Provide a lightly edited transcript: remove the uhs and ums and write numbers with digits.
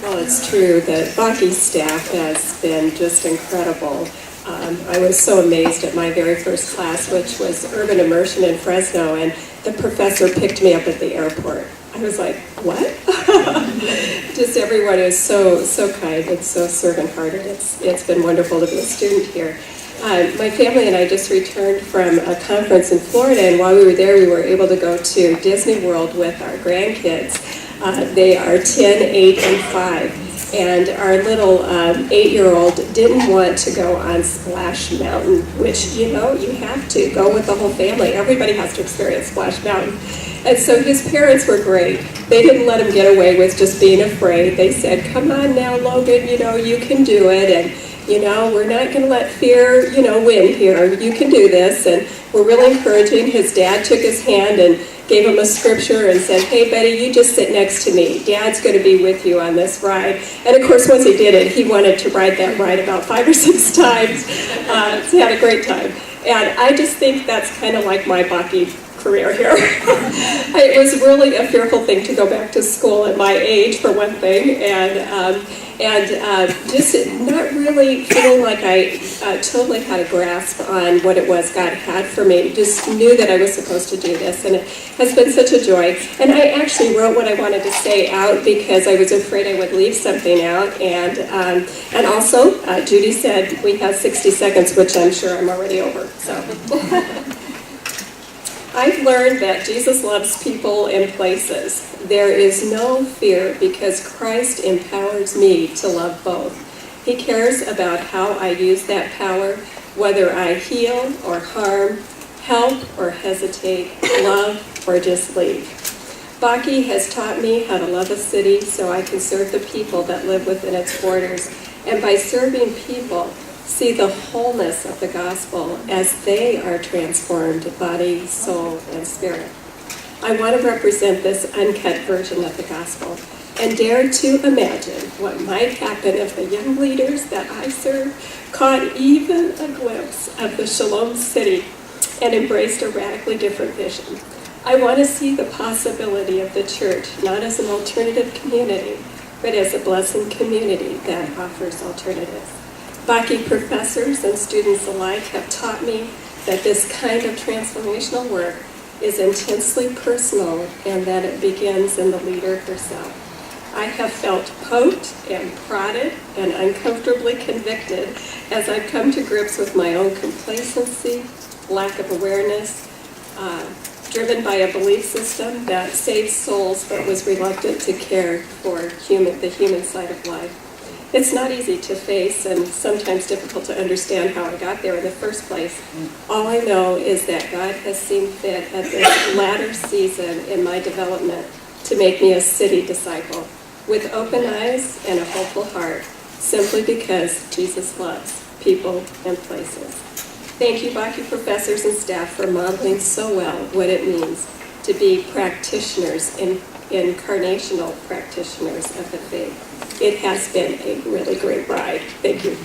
Well, it's true that Baki's staff has been just incredible. I was so amazed at my very first class, which was Urban Immersion in Fresno, and the professor picked me up at the airport. I was like, what? Just everyone is so kind and so servant-hearted. It's been wonderful to be a student here. My family and I just returned from a conference in Florida, and while we were there, we were able to go to Disney World with our grandkids. They are 10, 8, and 5. And our little 8-year-old didn't want to go on Splash Mountain, which, you know, you have to go with the whole family. Everybody has to experience Splash Mountain. And so his parents were great. They didn't let him get away with just being afraid. They said, come on now, Logan, you know, you can do it. And, you know, we're not going to let fear, you know, win here. You can do this. And we're really encouraging. His dad took his hand and gave him a scripture and said, hey, Betty, you just sit next to me. Dad's going to be with you on this ride. And, of course, once he did it, he wanted to ride that ride about 5 or 6 times. So he had a great time. And I just think that's kind of like my Baki career here. It was really a fearful thing to go back to school at my age, for one thing, and just not really feeling like I totally had a grasp on what it was God had for me. Just knew that I was supposed to do this, and it has been such a joy. And I actually wrote what I wanted to say out because I was afraid I would leave something out. And also, Judy said we have 60 seconds, which I'm sure I'm already over. So. I've learned that Jesus loves people and places. There is no fear because Christ empowers me to love both. He cares about how I use that power, whether I heal or harm, help or hesitate, love or just leave. Baki has taught me how to love a city so I can serve the people that live within its borders. And by serving people, see the wholeness of the gospel as they are transformed body, soul, and spirit. I want to represent this uncut version of the gospel and dare to imagine what might happen if the young leaders that I serve caught even a glimpse of the Shalom City and embraced a radically different vision. I want to see the possibility of the church not as an alternative community, but as a blessed community that offers alternatives. Baki professors and students alike have taught me that this kind of transformational work is intensely personal and that it begins in the leader herself. I have felt poked and prodded and uncomfortably convicted as I've come to grips with my own complacency, lack of awareness, driven by a belief system that saves souls but was reluctant to care for the human side of life. It's not easy to face and sometimes difficult to understand how I got there in the first place. All I know is that God has seen fit at this latter season in my development to make me a city disciple with open eyes and a hopeful heart, simply because Jesus loves people and places. Thank you, Baki professors and staff, for modeling so well what it means to be practitioners, incarnational practitioners of the faith. It has been a really great ride. Thank you.